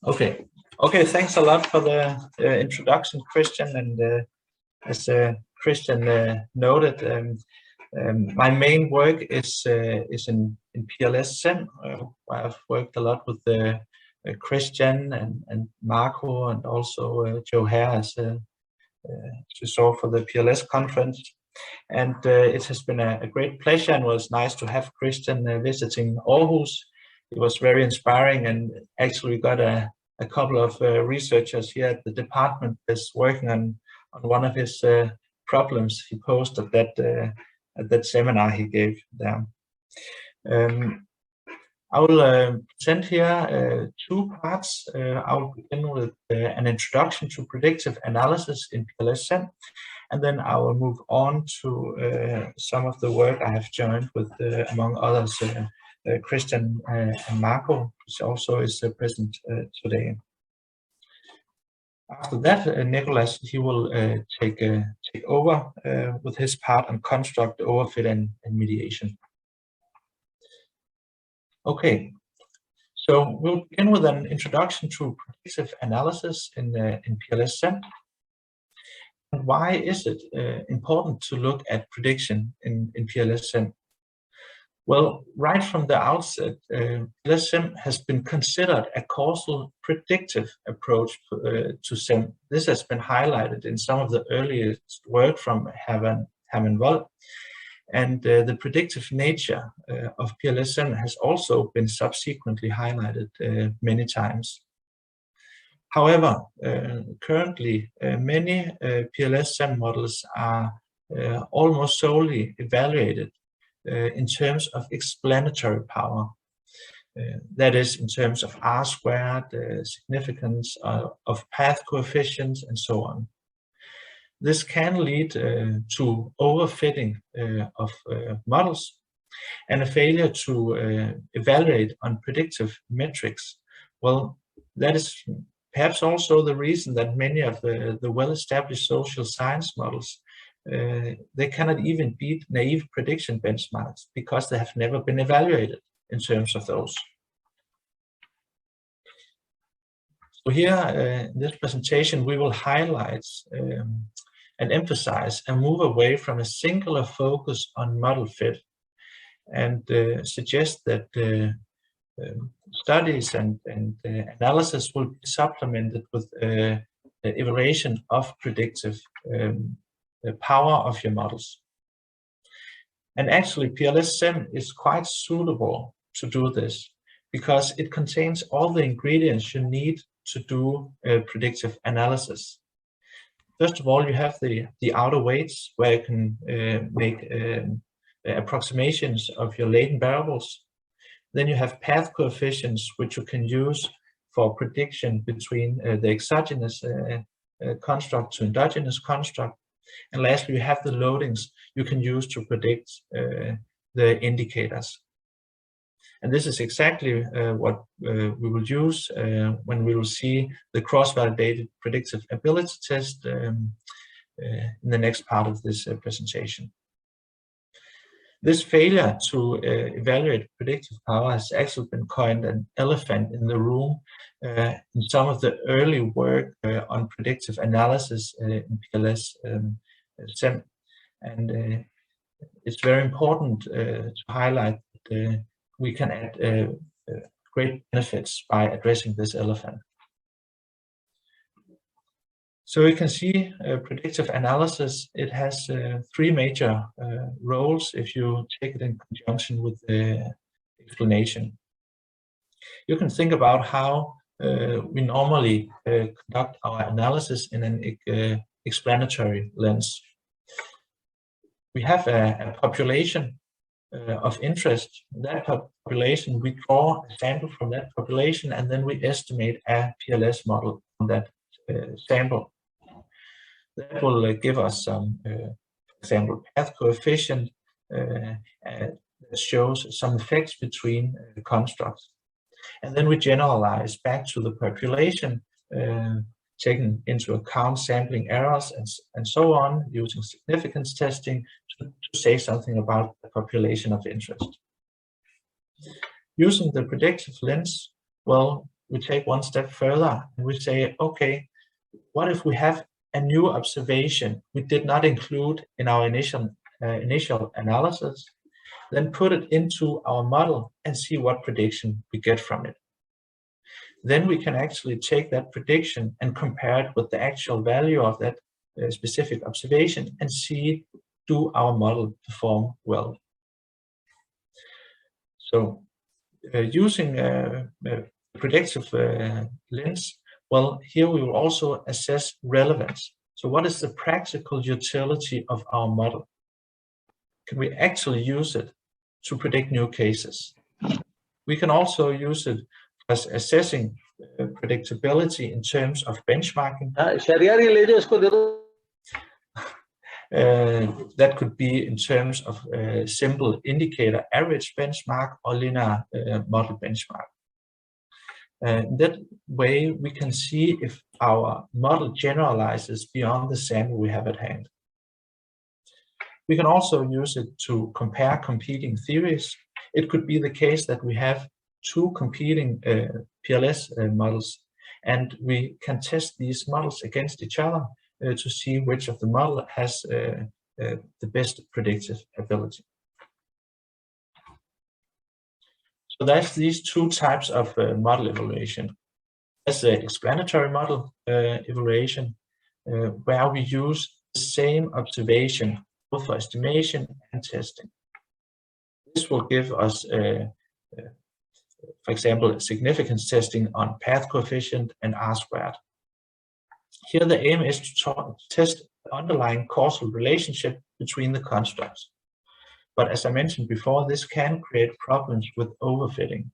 Okay. Okay. Thanks a lot for the introduction, Christian. And as Christian noted, my main work is in PLS-SEM. I've worked a lot with Christian and Marco, and also Joe Hare, as you saw for the PLS conference. And it has been a great pleasure, and was nice to have Christian visiting Aarhus. It was very inspiring, and actually we got a couple of researchers here at the department that's working on one of his problems he posed at that seminar he gave there. I will present here two parts. I will begin with an introduction to predictive analysis in PLS-SEM, and then I will move on to some of the work I have joined with, among others, Christian and Marco, which also is present today. After that, Nicholas, he will take over with his part on construct, overfit, and mediation. Okay, so we'll begin with an introduction to predictive analysis in PLS-SEM. And why is it important to look at prediction in PLS-SEM? Well, right from the outset, PLS-SEM has been considered a causal predictive approach to SEM. This has been highlighted in some of the earliest work from Hammond-Wall. And the predictive nature of PLS-SEM has also been subsequently highlighted many times. However, currently many PLS-SEM models are almost solely evaluated in terms of explanatory power. That is, in terms of R squared, significance of path coefficients, and so on. This can lead to overfitting of models and a failure to evaluate on predictive metrics. Well, that is perhaps also the reason that many of the well-established social science models, they cannot even beat naive prediction benchmarks because they have never been evaluated in terms of those. So here in this presentation, we will highlight and emphasize and move away from a singular focus on model fit, and suggest that studies and analysis will be supplemented with evaluation of predictive power of your models. And actually, PLS-SEM is quite suitable to do this because it contains all the ingredients you need to do predictive analysis. First of all, you have the outer weights, where you can make approximations of your latent variables. Then you have path coefficients, which you can use for prediction between the exogenous construct to endogenous construct. And lastly, you have the loadings you can use to predict the indicators. And this is exactly what we will use when we will see the cross-validated predictive ability test in the next part of this presentation. This failure to evaluate predictive power has actually been coined an elephant in the room in some of the early work on predictive analysis in PLS-SEM. And it's very important to highlight that we can add great benefits by addressing this elephant. So you can see predictive analysis, it has three major roles if you take it in conjunction with the explanation. You can think about how we normally conduct our analysis in an explanatory lens. We have a population of interest. That population, we draw a sample from that population, and then we estimate a PLS model on that sample. That will give us some, for example, path coefficient that shows some effects between constructs. And then we generalize back to the population, taking into account sampling errors and so on, using significance testing to say something about the population of interest. Using the predictive lens, well, we take one step further and we say, okay, what if we have a new observation we did not include in our initial analysis, then put it into our model and see what prediction we get from it. Then we can actually take that prediction and compare it with the actual value of that specific observation and see, do our model perform well? So using predictive lens, well, here we will also assess relevance. So what is the practical utility of our model? Can we actually use it to predict new cases? We can also use it as assessing predictability in terms of benchmarking. That could be in terms of simple indicator average benchmark or linear model benchmark. That way we can see if our model generalizes beyond the sample we have at hand. We can also use it to compare competing theories. It could be the case that we have two competing PLS models, and we can test these models against each other to see which of the model has the best predictive ability. So that's these two types of model evaluation. There's the explanatory model evaluation, where we use the same observation both for estimation and testing. This will give us, for example, significance testing on path coefficient and R-squared. Here the aim is to test the underlying causal relationship between the constructs. But as I mentioned before, this can create problems with overfitting.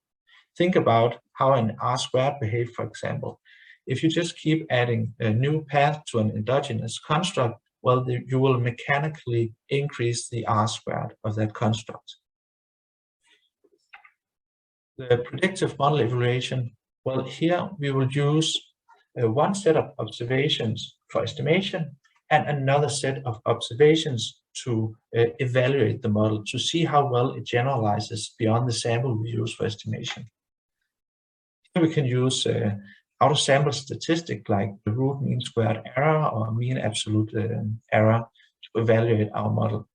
Think about how an R-squared behaves, for example. If you just keep adding a new path to an endogenous construct, well, you will mechanically increase the R-squared of that construct. The predictive model evaluation, well, here we will use one set of observations for estimation and another set of observations to evaluate the model, to see how well it generalizes beyond the sample we use for estimation. Here we can use out-of-sample statistic like the root mean squared error or mean absolute error to evaluate our model.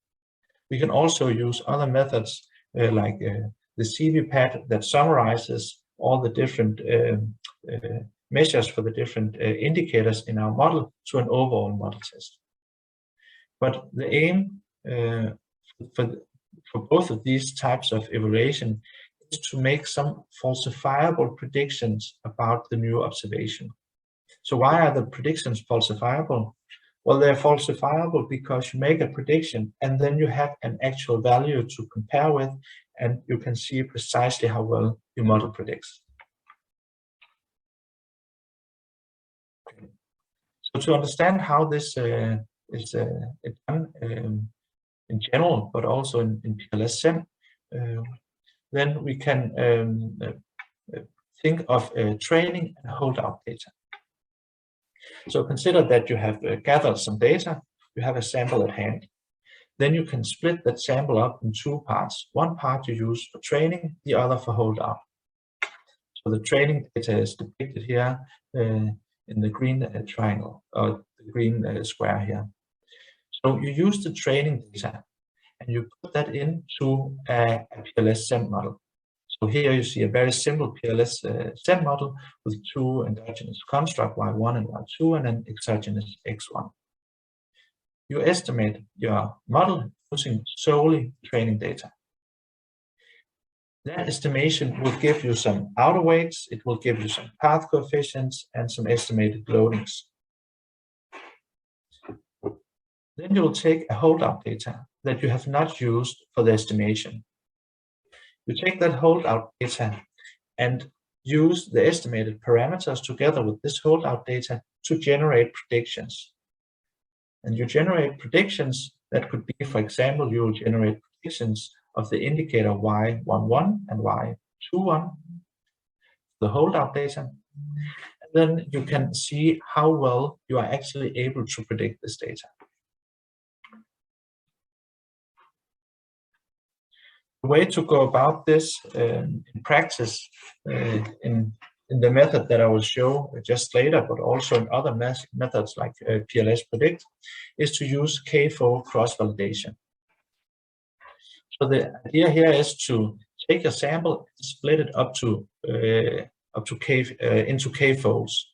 We can also use other methods like the CVPAT that summarizes all the different measures for the different indicators in our model to an overall model test. But the aim for both of these types of evaluation is to make some falsifiable predictions about the new observation. So why are the predictions falsifiable? Well, they're falsifiable because you make a prediction and then you have an actual value to compare with, and you can see precisely how well your model predicts. Okay. So to understand how this is done in general, but also in PLS-SEM, then we can think of training and holdout data. So consider that you have gathered some data, you have a sample at hand. Then you can split that sample up in two parts. One part you use for training, the other for holdout. So the training data is depicted here in the green triangle, or the green square here. So you use the training data and you put that into a PLS-SEM model. So here you see a very simple PLS-SEM model with two endogenous constructs, Y1 and Y2, and an exogenous X1. You estimate your model using solely training data. That estimation will give you some outer weights, it will give you some path coefficients, and some estimated loadings. Then you will take a holdout data that you have not used for the estimation. You take that holdout data and use the estimated parameters together with this holdout data to generate predictions. And you generate predictions that could be, for example, you will generate predictions of the indicator Y11 and Y21, the holdout data. And then you can see how well you are actually able to predict this data. The way to go about this in practice in in the method that I will show just later, but also in other methods like PLS-predict, is to use k-fold cross-validation. So the idea here is to take your sample and split it up to into k-folds.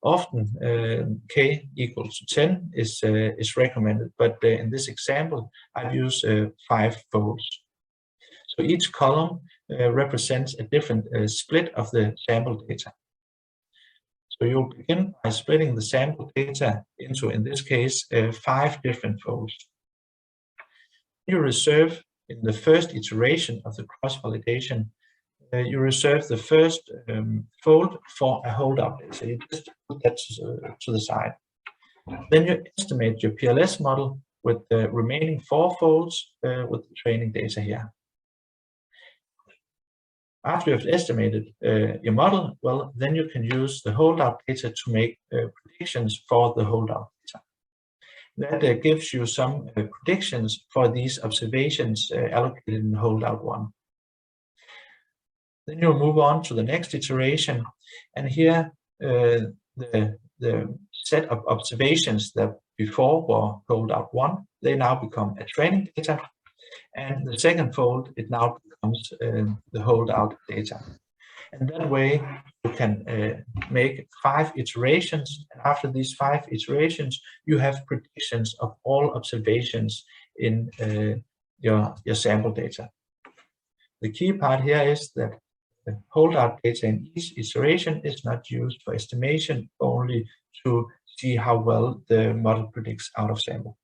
Often k equals to 10 is recommended, but in this example I've used 5 folds. So each column represents a different split of the sample data. So you'll begin by splitting the sample data into, in this case, 5 different folds. You reserve in the first iteration of the cross-validation, you reserve the first fold for a holdout data. So you just put that to the side. Then you estimate your PLS model with the remaining 4 folds with the training data here. After you've estimated your model, well, then you can use the holdout data to make predictions for the holdout data. That gives you some predictions for these observations allocated in holdout 1. Then you'll move on to the next iteration, and here the set of observations that before were holdout 1, they now become a training data, and the second fold, it now becomes the holdout data. And that way you can make 5 iterations, and after these 5 iterations you have predictions of all observations in your sample data. The key part here is that the holdout data in each iteration is not used for estimation, only to see how well the model predicts out of sample.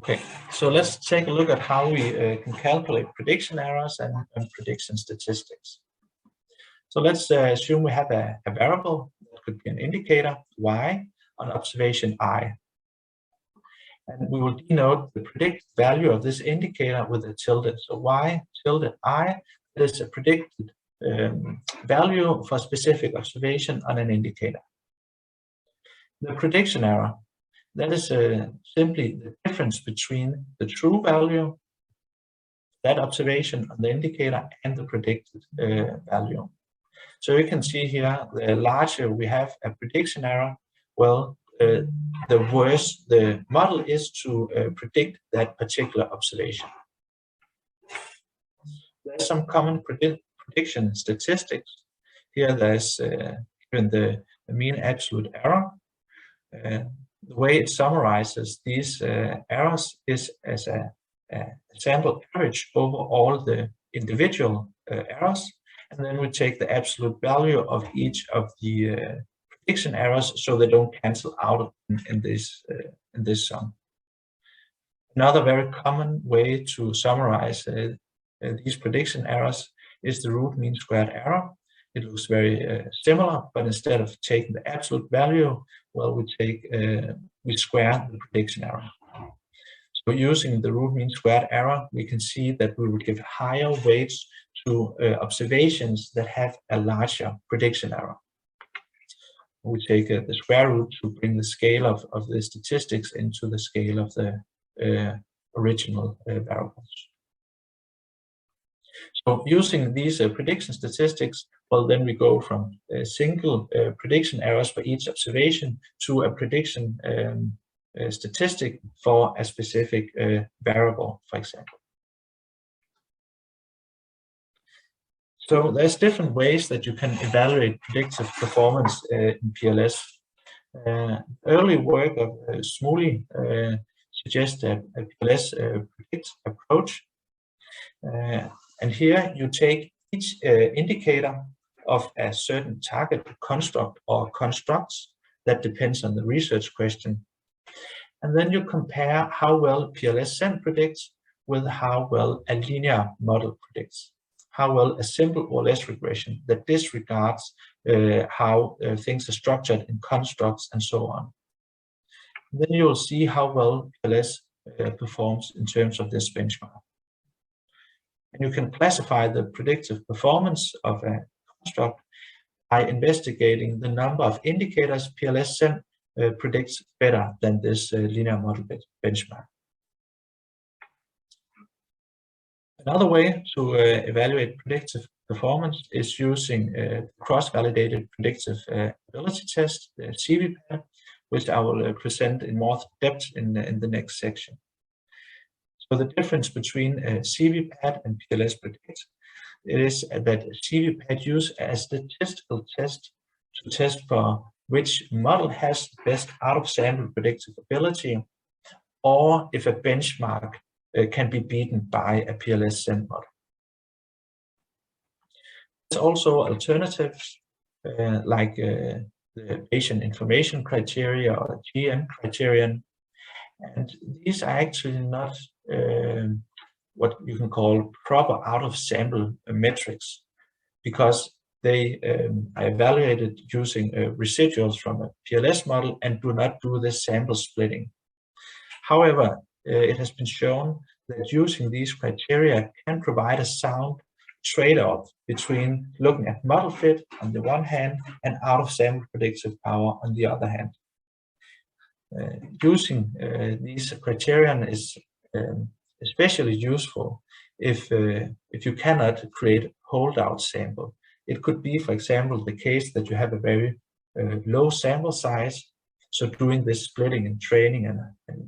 Okay, so let's take a look at how we can calculate prediction errors and prediction statistics. So let's assume we have a variable that could be an indicator y on observation I. And we will denote the predicted value of this indicator with a tilde. So y tilde I is a predicted value for a specific observation on an indicator. The prediction error, that is simply the difference between the true value, that observation on the indicator, and the predicted value. So you can see here, the larger we have a prediction error, well, the worse the model is to predict that particular observation. There's some common prediction statistics. Here there's given the mean absolute error. The way it summarizes these errors is as a sample average over all the individual errors, and then we take the absolute value of each of the prediction errors so they don't cancel out in this sum. Another very common way to summarize these prediction errors is the root mean squared error. It looks very similar, but instead of taking the absolute value, well, we square the prediction error. So using the root mean squared error, we can see that we will give higher weights to observations that have a larger prediction error. We take the square root to bring the scale of the statistics into the scale of the original variables. So using these prediction statistics, well, then we go from single prediction errors for each observation to a prediction statistic for a specific variable, for example. So there's different ways that you can evaluate predictive performance in PLS. Early work of Shmueli suggests a PLS predict approach. And here you take each indicator of a certain target construct or constructs that depends on the research question. And then you compare how well PLS-SEM predicts with how well a linear model predicts. How well a simple OLS regression that disregards how things are structured in constructs and so on. And then you'll see how well PLS performs in terms of this benchmark. And you can classify the predictive performance of a construct by investigating the number of indicators PLS-SEM predicts better than this linear model benchmark. Another way to evaluate predictive performance is using cross-validated predictive ability test, the CVPAD, which I will present in more depth in the next section. So the difference between CVPAD and PLS Predict is that CVPAD use a statistical test to test for which model has the best out-of-sample predictive ability, or if a benchmark can be beaten by a PLS-SEM model. There's also alternatives like the patient information criteria or GM criterion, and these are actually not what you can call proper out-of-sample metrics, because they are evaluated using residuals from a PLS model and do not do the sample splitting. However, it has been shown that using these criteria can provide a sound trade-off between looking at model fit on the one hand and out-of-sample predictive power on the other hand. Using these criterion is especially useful if you cannot create holdout sample. It could be, for example, the case that you have a very low sample size. So doing this splitting and training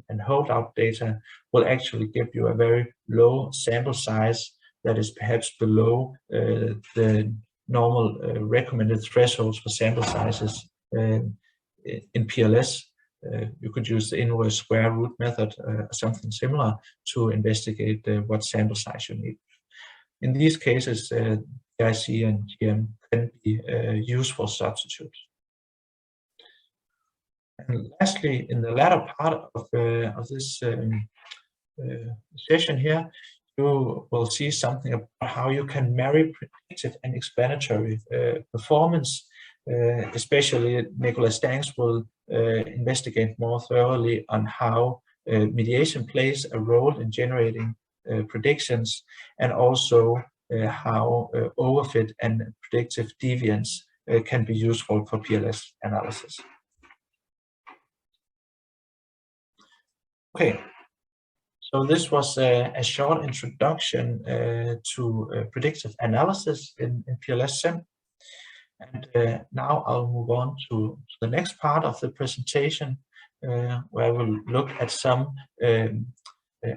and holdout data will actually give you a very low sample size that is perhaps below the normal recommended thresholds for sample sizes in PLS. You could use the inverse square root method or something similar to investigate what sample size you need. In these cases, IC and GM can be useful substitutes. And lastly, in the latter part of this session here, you will see something about how you can marry predictive and explanatory performance. Especially Nicholas Danks will investigate more thoroughly on how mediation plays a role in generating predictions, and also how overfit and predictive deviance can be useful for PLS analysis. Okay, so this was a short introduction to predictive analysis in PLS-SEM. And now I'll move on to the next part of the presentation, where we'll look at some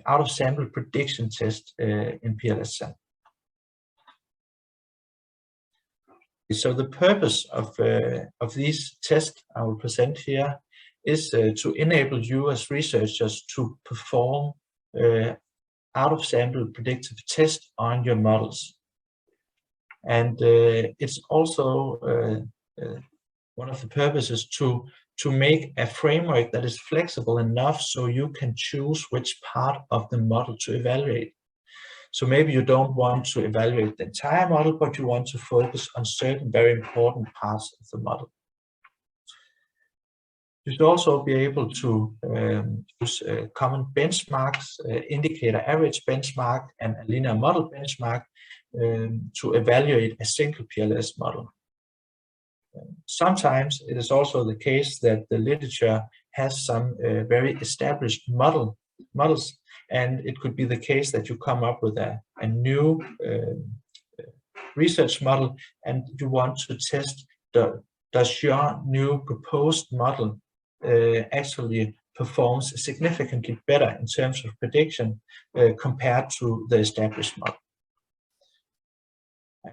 out-of-sample prediction tests in PLS-SEM. So the purpose of these tests I will present here is to enable you as researchers to perform out-of-sample predictive tests on your models. And it's also one of the purposes to make a framework that is flexible enough so you can choose which part of the model to evaluate. So maybe you don't want to evaluate the entire model, but you want to focus on certain very important parts of the model. You should also be able to use common benchmarks, indicator average benchmark, and a linear model benchmark to evaluate a single PLS model. Sometimes it is also the case that the literature has some very established models, and it could be the case that you come up with a new research model, and you want to test does your new proposed model actually performs significantly better in terms of prediction compared to the established model.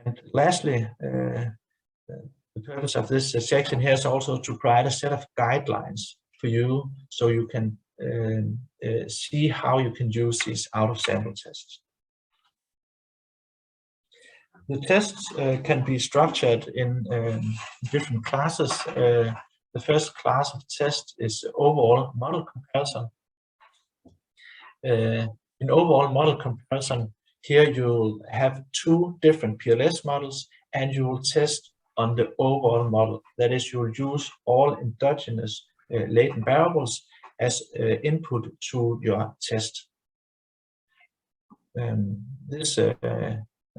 And lastly, the purpose of this section here is also to provide a set of guidelines for you so you can see how you can use these out-of-sample tests. The tests can be structured in different classes. The first class of test is overall model comparison. In overall model comparison, here you'll have two different PLS models, and you will test on the overall model. That is, you'll use all endogenous latent variables as input to your test. This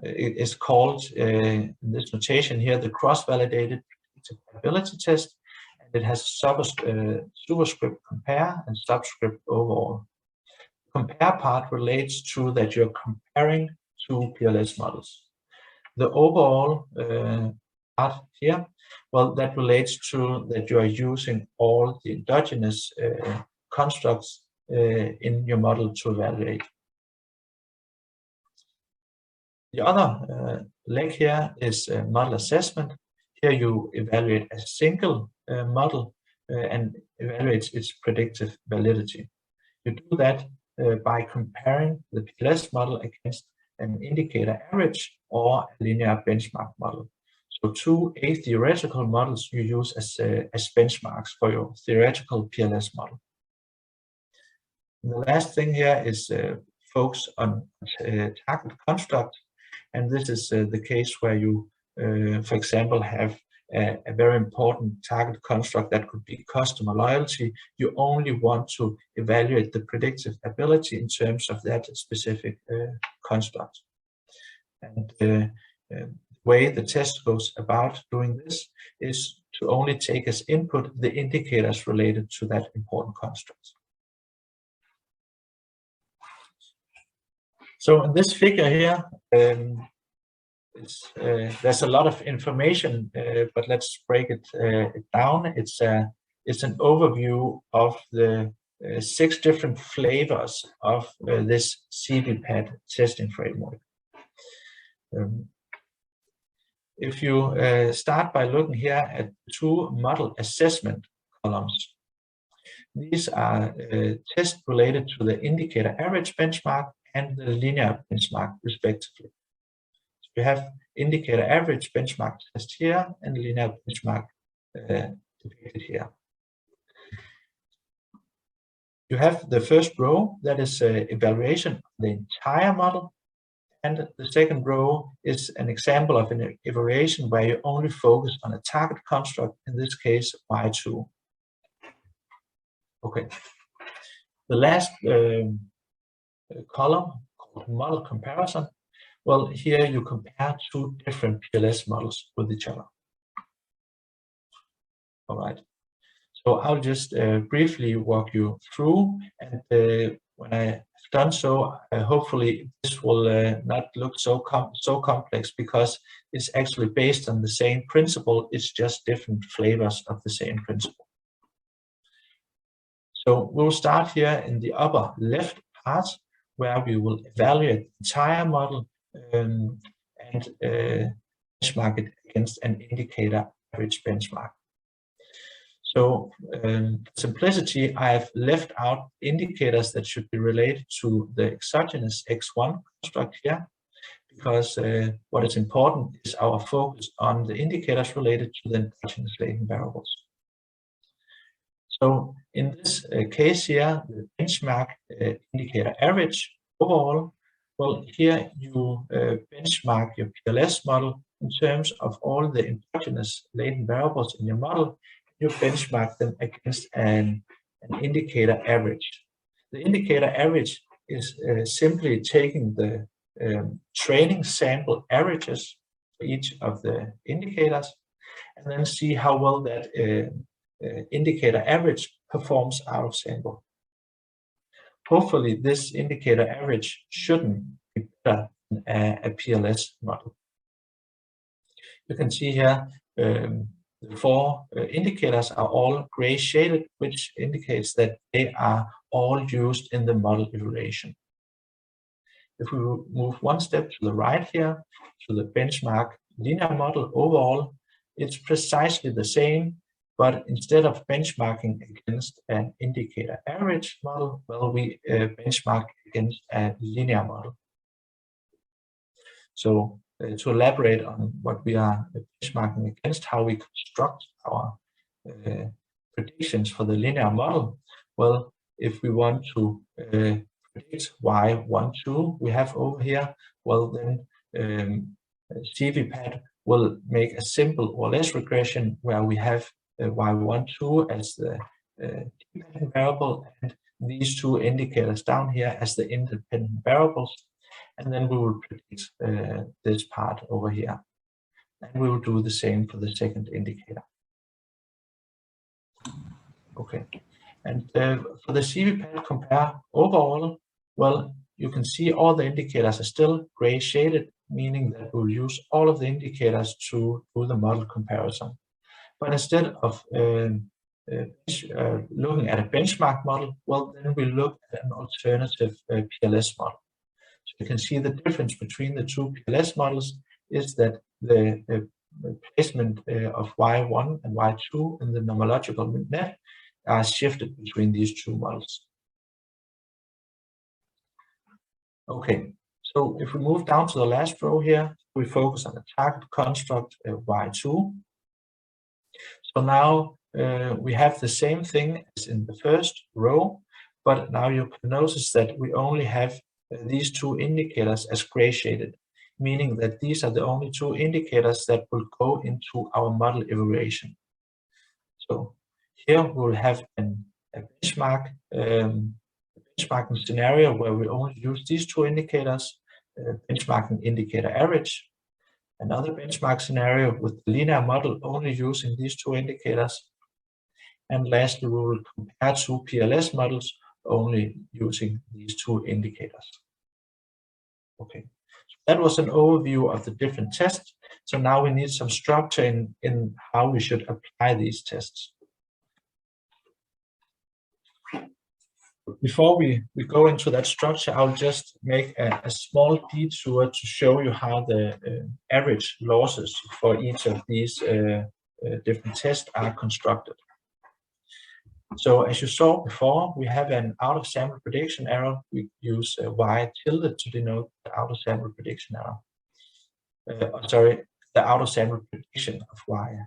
is called, in this notation here, the cross-validated ability test. It has superscript compare and subscript overall. Compare part relates to that you're comparing two PLS models. The overall part here, well, that relates to that you are using all the endogenous constructs in your model to evaluate. The other leg here is model assessment. Here you evaluate a single model and evaluate its predictive validity. You do that by comparing the PLS model against an indicator average or a linear benchmark model. So two theoretical models you use as benchmarks for your theoretical PLS model. And the last thing here is focus on target construct. And this is the case where you, for example, have a very important target construct that could be customer loyalty. You only want to evaluate the predictive ability in terms of that specific construct. And the way the test goes about doing this is to only take as input the indicators related to that important construct. So in this figure here, there's a lot of information, but let's break it down. It's an overview of the 6 different flavors of this CVPAD testing framework. If you start by looking here at 2 model assessment columns, these are tests related to the indicator average benchmark and the linear benchmark, respectively. So you have indicator average benchmark test here and linear benchmark depicted here. You have the first row, that is evaluation of the entire model, and the second row is an example of an evaluation where you only focus on a target construct, in this case Y2. Okay. The last column called model comparison. Well, here you compare 2 different PLS models with each other. All right. So I'll just briefly walk you through, and when I've done so, hopefully this will not look so complex, because it's actually based on the same principle. It's just different flavors of the same principle. So we'll start here in the upper left part, where we will evaluate the entire model and benchmark it against an indicator average benchmark. So for simplicity, I've left out indicators that should be related to the exogenous X1 construct here, because what is important is our focus on the indicators related to the endogenous latent variables. So in this case here, the benchmark indicator average overall, well, here you benchmark your PLS model in terms of all the endogenous latent variables in your model. You benchmark them against an indicator average. The indicator average is simply taking the training sample averages for each of the indicators, and then see how well that indicator average performs out of sample. Hopefully this indicator average shouldn't be better than a PLS model. You can see here the 4 indicators are all gray shaded, which indicates that they are all used in the model evaluation. If we move one step to the right here, to the benchmark linear model overall, it's precisely the same, but instead of benchmarking against an indicator average model, well, we benchmark against a linear model. So to elaborate on what we are benchmarking against, how we construct our predictions for the linear model, well, if we want to predict Y12 we have over here, well, then CVPAD will make a simple OLS regression where we have Y12 as the dependent variable and these 2 indicators down here as the independent variables. And then we will predict this part over here. And we will do the same for the second indicator. Okay. And for the CVPAD compare overall, well, you can see all the indicators are still gray shaded, meaning that we'll use all of the indicators to do the model comparison. But instead of looking at a benchmark model, well, then we look at an alternative PLS model. So you can see the difference between the two PLS models is that the placement of Y1 and Y2 in the nomological net are shifted between these two models. Okay, so if we move down to the last row here, we focus on the target construct Y2. So now we have the same thing as in the first row, but now you can notice that we only have these two indicators as gray shaded, meaning that these are the only two indicators that will go into our model evaluation. So here we'll have a benchmarking scenario where we only use these two indicators, benchmarking indicator average. Another benchmark scenario with the linear model only using these two indicators. And lastly, we will compare two PLS models only using these two indicators. Okay, so that was an overview of the different tests. So now we need some structure in how we should apply these tests. Before we go into that structure, I'll just make a small detour to show you how the average losses for each of these different tests are constructed. So as you saw before, we have an out-of-sample prediction error. We use Y tilde to denote the out-of-sample prediction error. The out-of-sample prediction of Y.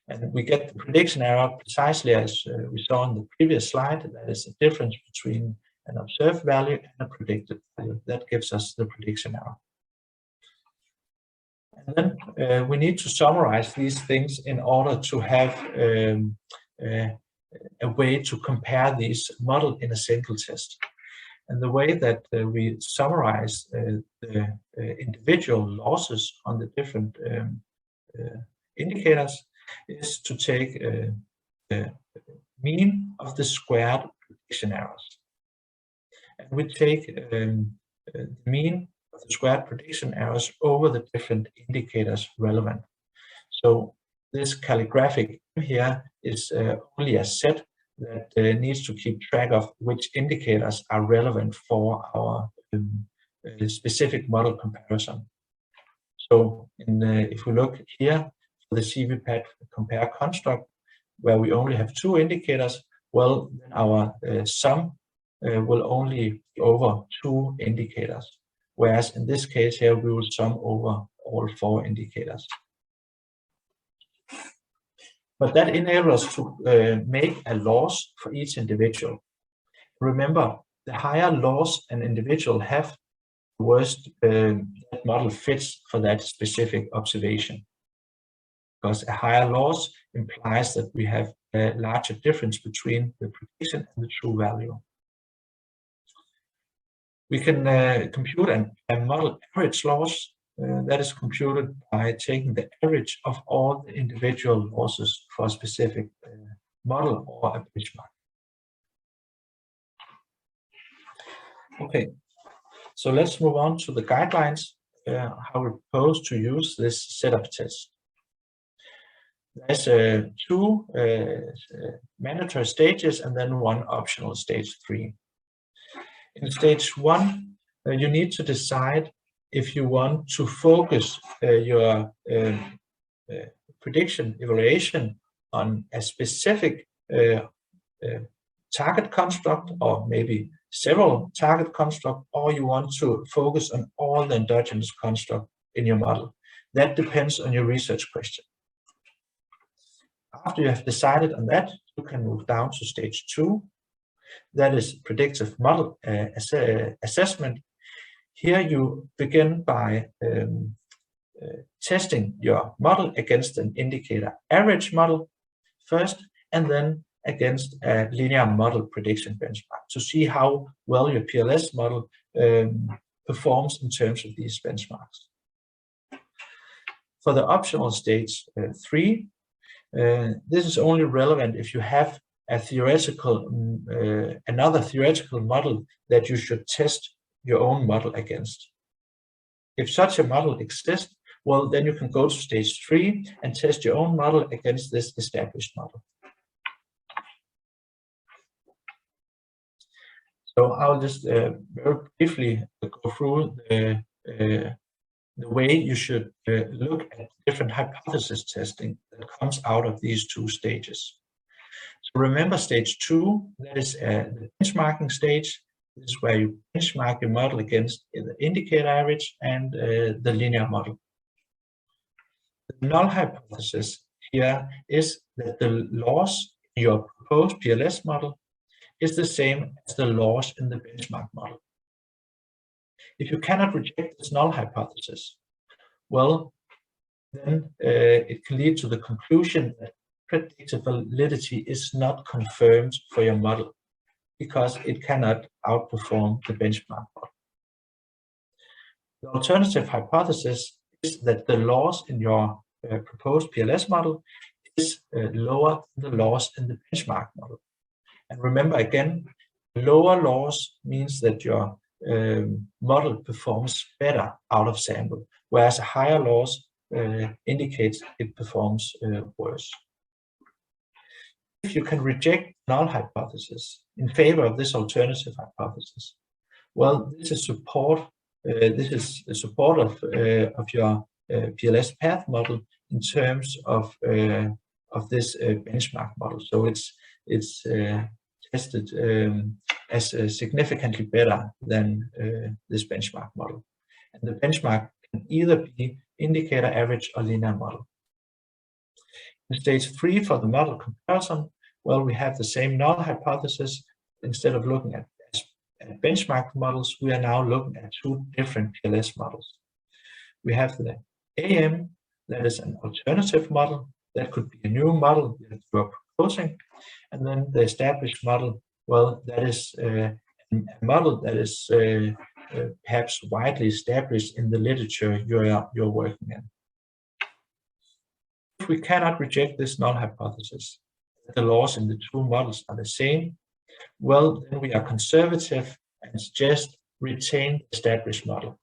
And we get the prediction error precisely as we saw in the previous slide. That is the difference between an observed value and a predicted value. That gives us the prediction error. And then we need to summarize these things in order to have a way to compare these models in a single test. And the way that we summarize the individual losses on the different indicators is to take the mean of the squared prediction errors. And we take the mean of the squared prediction errors over the different indicators relevant. So this calligraphic here is only a set that needs to keep track of which indicators are relevant for our specific model comparison. So if we look here for the CVPAT compare construct, where we only have two indicators, well, then our sum will only be over two indicators, whereas in this case here we will sum over all four indicators. But that enables us to make a loss for each individual. Remember, the higher loss an individual have, the worse that model fits for that specific observation. Because a higher loss implies that we have a larger difference between the prediction and the true value. We can compute a model average loss. That is computed by taking the average of all the individual losses for a specific model or a benchmark. Okay, so let's move on to the guidelines, how we propose to use this set of tests. There's two mandatory stages and then one optional stage 3. In stage 1, you need to decide if you want to focus your prediction evaluation on a specific target construct, or maybe several target constructs, or you want to focus on all the endogenous construct in your model. That depends on your research question. After you have decided on that, you can move down to stage 2. That is predictive model assessment. Here you begin by testing your model against an indicator average model first, and then against a linear model prediction benchmark to see how well your PLS model performs in terms of these benchmarks. For the optional stage 3, this is only relevant if you have a theoretical, another theoretical model that you should test your own model against. If such a model exists, well, then you can go to stage 3 and test your own model against this established model. So I'll just very briefly go through the way you should look at different hypothesis testing that comes out of these 2 stages. So remember stage 2, that is the benchmarking stage. This is where you benchmark your model against the indicator average and the linear model. The null hypothesis here is that the loss in your proposed PLS model is the same as the loss in the benchmark model. If you cannot reject this null hypothesis, well, then it can lead to the conclusion that predictive validity is not confirmed for your model because it cannot outperform the benchmark model. The alternative hypothesis is that the loss in your proposed PLS model is lower than the loss in the benchmark model. And remember again, lower loss means that your model performs better out of sample, whereas a higher loss indicates it performs worse. If you can reject null hypothesis in favor of this alternative hypothesis, well, this is support of your PLS path model in terms of this benchmark model. So it's tested as significantly better than this benchmark model. And the benchmark can either be indicator average or linear model. In stage 3 for the model comparison, well, we have the same null hypothesis. Instead of looking at benchmark models, we are now looking at 2 different PLS models. We have the AM, that is an alternative model. That could be a new model that you are proposing. And then the established model, well, that is a model that is perhaps widely established in the literature you're working in. If we cannot reject this null hypothesis, the loss in the 2 models are the same, well, then we are conservative and suggest retain the established model.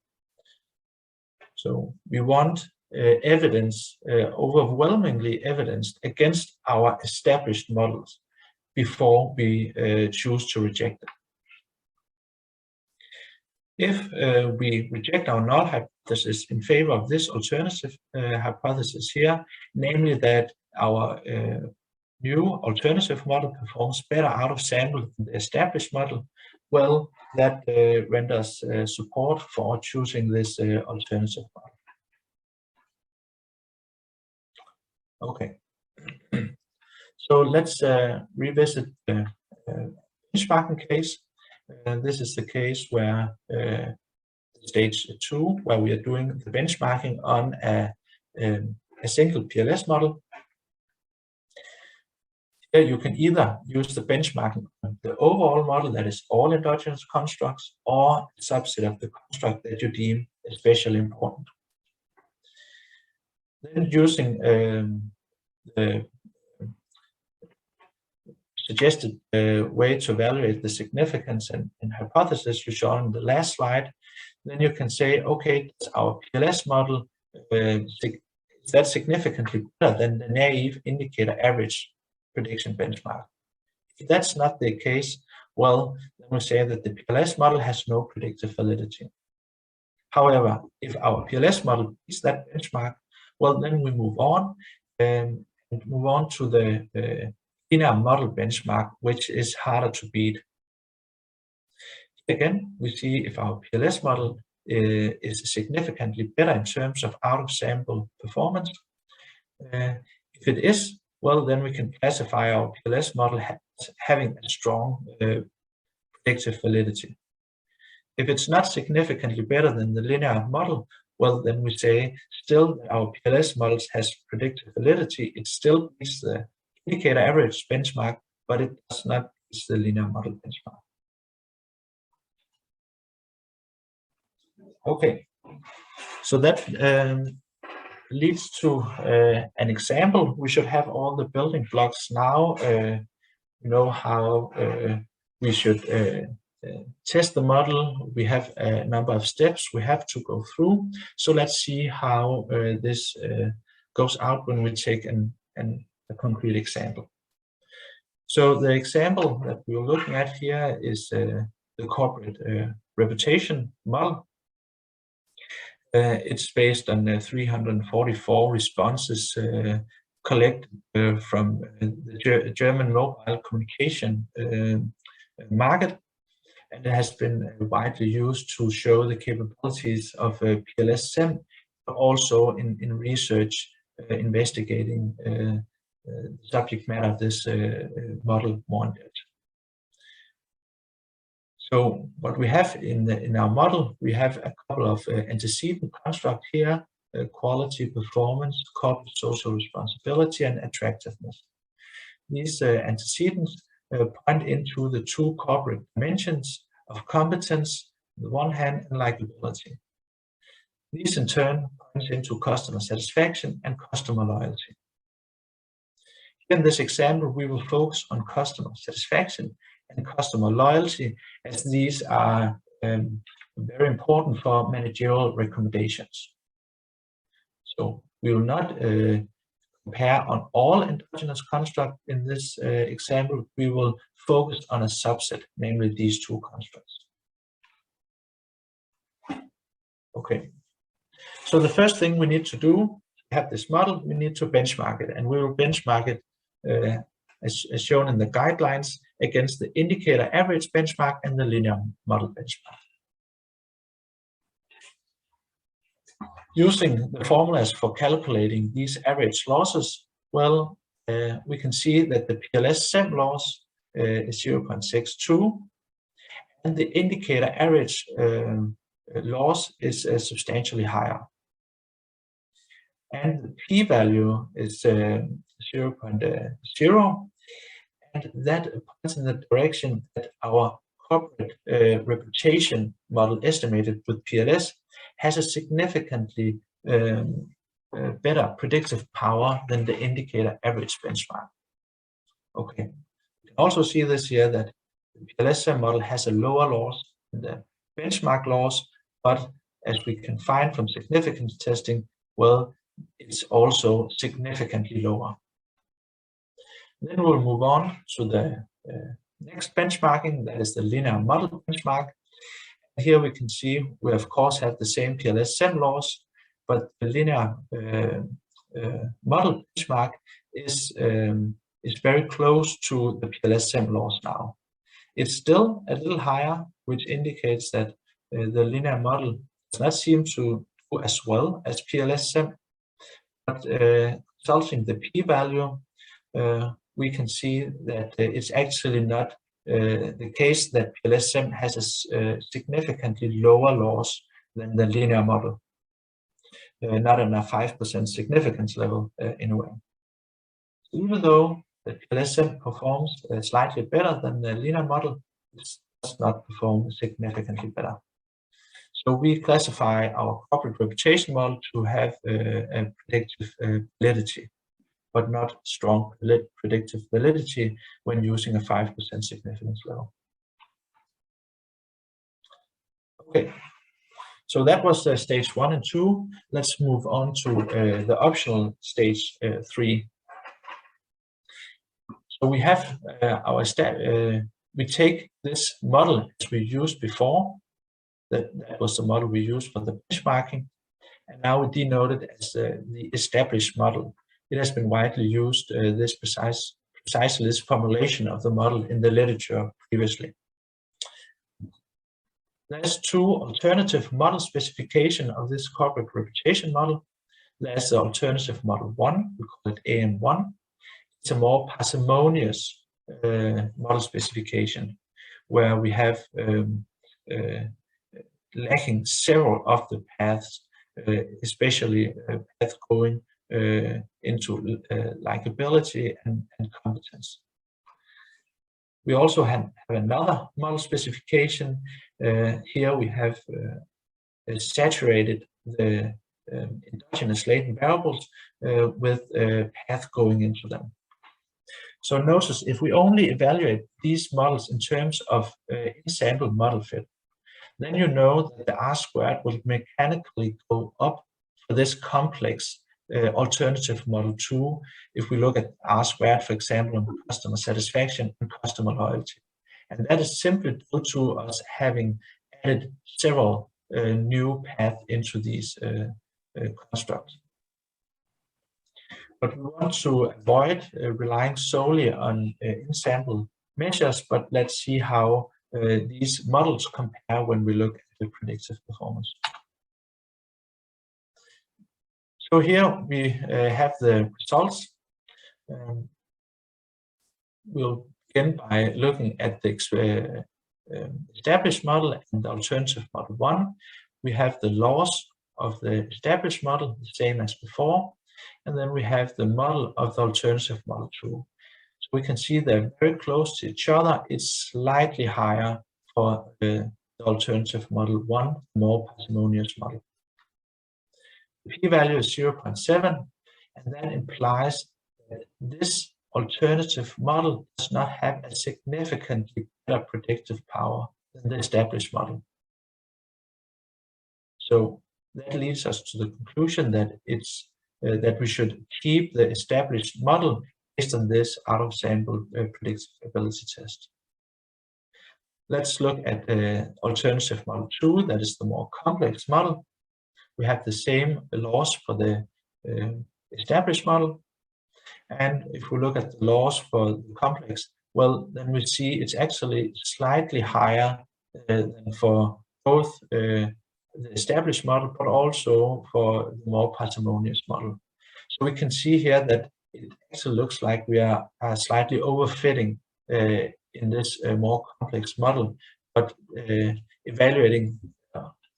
So we want evidence, overwhelmingly evidenced against our established models before we choose to reject it. If we reject our null hypothesis in favor of this alternative hypothesis here, namely that our new alternative model performs better out of sample than the established model, well, that renders support for choosing this alternative model. Okay, so let's revisit the benchmarking case. This is the case where stage 2, where we are doing the benchmarking on a single PLS model. Here you can either use the benchmarking on the overall model, that is all endogenous constructs, or a subset of the construct that you deem especially important. Then using the suggested way to evaluate the significance and hypothesis you showed on the last slide, then you can say, okay, our PLS model is that significantly better than the naive indicator average prediction benchmark. If that's not the case, well, then we say that the PLS model has no predictive validity. However, if our PLS model beats that benchmark, well, then we move on and move on to the linear model benchmark, which is harder to beat. Again, we see if our PLS model is significantly better in terms of out-of-sample performance. If it is, well, then we can classify our PLS model as having a strong predictive validity. If it's not significantly better than the linear model, well, then we say still that our PLS models has predictive validity. It still beats the indicator average benchmark, but it does not beat the linear model benchmark. Okay, so that leads to an example. We should have all the building blocks now. You know how we should test the model. We have a number of steps we have to go through. So let's see how this goes out when we take a concrete example. So the example that we're looking at here is the corporate reputation model. It's based on 344 responses collected from the German mobile communication market, and it has been widely used to show the capabilities of PLS-SEM, but also in research investigating the subject matter of this model more in depth. So what we have in our model, we have a couple of antecedent constructs here: quality, performance, corporate social responsibility, and attractiveness. These antecedents point into the two corporate dimensions of competence on the one hand and likability. These in turn point into customer satisfaction and customer loyalty. In this example, we will focus on customer satisfaction and customer loyalty, as these are very important for managerial recommendations. So we will not compare on all endogenous constructs in this example. We will focus on a subset, namely these two constructs. Okay, so the first thing we need to do to have this model, we need to benchmark it, and we will benchmark it as shown in the guidelines against the indicator average benchmark and the linear model benchmark. Using the formulas for calculating these average losses, well, we can see that the PLS-SEM loss is 0.62, and the indicator average loss is substantially higher. And the p-value is 0.0, and that points in the direction that our corporate reputation model estimated with PLS has a significantly better predictive power than the indicator average benchmark. Okay, you can also see this here that the PLS-SEM model has a lower loss than the benchmark loss, but as we can find from significance testing, well, it's also significantly lower. Then we'll move on to the next benchmarking, that is the linear model benchmark. Here we can see we of course have the same PLS-SEM loss, but the linear model benchmark is very close to the PLS-SEM loss now. It's still a little higher, which indicates that the linear model does not seem to do as well as PLS-SEM. But consulting the p-value, we can see that it's actually not the case that PLS-SEM has a significantly lower loss than the linear model, not on a 5% significance level anyway. Even though the PLS-SEM performs slightly better than the linear model, it does not perform significantly better. So we classify our corporate reputation model to have a predictive validity, but not strong predictive validity when using a 5% significance level. Okay, so that was stage 1 and 2. Let's move on to the optional stage 3. So we have we take this model as we used before. That was the model we used for the benchmarking, and now we denote it as the established model. It has been widely used, precisely this formulation of the model in the literature previously. There's two alternative model specification of this corporate reputation model. There's the alternative model 1, we call it AM1. It's a more parsimonious model specification, where we have lacking several of the paths, especially path going into likability and competence. We also have another model specification. Here we have saturated the endogenous latent variables with path going into them. So notice if we only evaluate these models in terms of in-sample model fit, then you know that the R-squared will mechanically go up for this complex alternative model 2 if we look at R-squared, for example, on customer satisfaction and customer loyalty. And that is simply due to us having added several new paths into these constructs. But we want to avoid relying solely on in-sample measures, but let's see how these models compare when we look at the predictive performance. So here we have the results. We'll begin by looking at the established model and the alternative model 1. We have the loss of the established model, the same as before, and then we have the model of the alternative model 2. So we can see they're very close to each other. It's slightly higher for the alternative model 1, the more parsimonious model. The p-value is 0.7, and that implies that this alternative model does not have a significantly better predictive power than the established model. So that leads us to the conclusion that that we should keep the established model based on this out-of-sample predictive ability test. Let's look at the alternative model 2, that is the more complex model. We have the same loss for the established model. And if we look at the loss for the complex, well, then we see it's actually slightly higher than for both the established model, but also for the more parsimonious model. So we can see here that it actually looks like we are slightly overfitting in this more complex model, but evaluating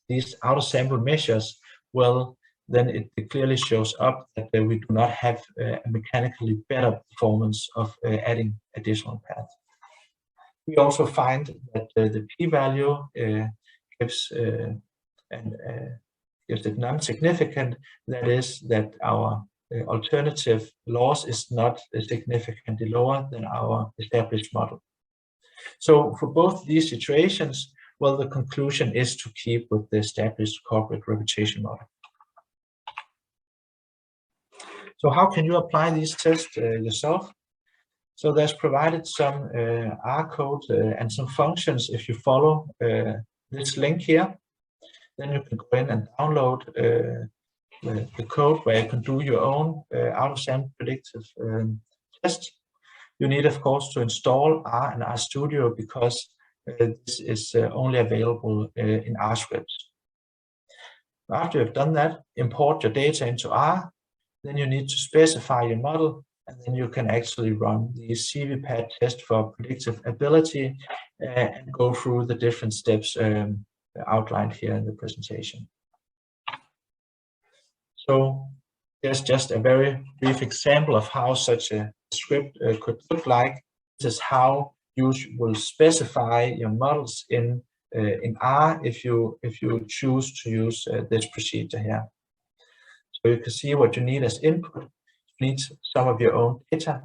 these out-of-sample measures, well, then it clearly shows up that we do not have a mechanically better performance of adding additional paths. We also find that the p-value gives it non-significant. That is, that our alternative loss is not significantly lower than our established model. So for both these situations, well, the conclusion is to keep with the established corporate reputation model. So how can you apply these tests yourself? So there's provided some R code and some functions. If you follow this link here, then you can go in and download the code where you can do your own out-of-sample predictive test. You need, of course, to install R and RStudio because this is only available in R scripts. After you've done that, import your data into R. Then you need to specify your model, and then you can actually run the CVPAD test for predictive ability and go through the different steps outlined here in the presentation. So here's just a very brief example of how such a script could look like. This is how you will specify your models in R if you choose to use this procedure here. So you can see what you need as input. You need some of your own data.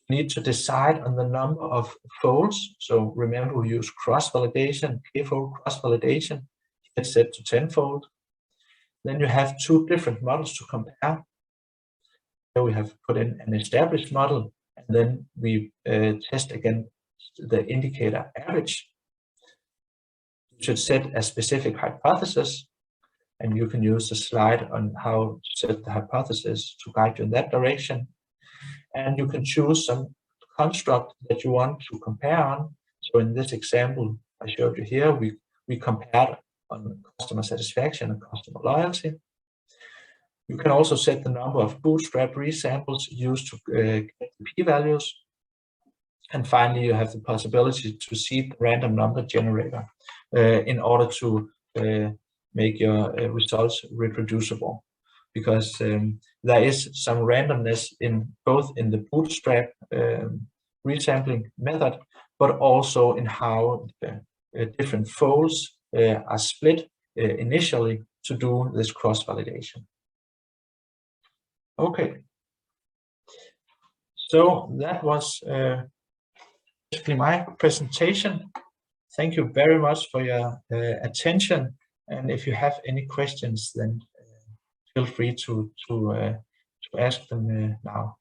You need to decide on the number of folds. So remember, we use cross-validation, k-fold cross-validation. It's set to 10-fold. Then you have two different models to compare. Here we have put in an established model, and then we test against the indicator average. You should set a specific hypothesis, and you can use the slide on how to set the hypothesis to guide you in that direction. And you can choose some construct that you want to compare on. So in this example I showed you here, we compared on customer satisfaction and customer loyalty. You can also set the number of bootstrap resamples used to get the p-values. And finally, you have the possibility to seed the random number generator in order to make your results reproducible, because there is some randomness in both in the bootstrap resampling method, but also in how different folds are split initially to do this cross-validation. Okay, So that was basically my presentation. Thank you very much for your attention. And if you have any questions, then feel free to ask them now.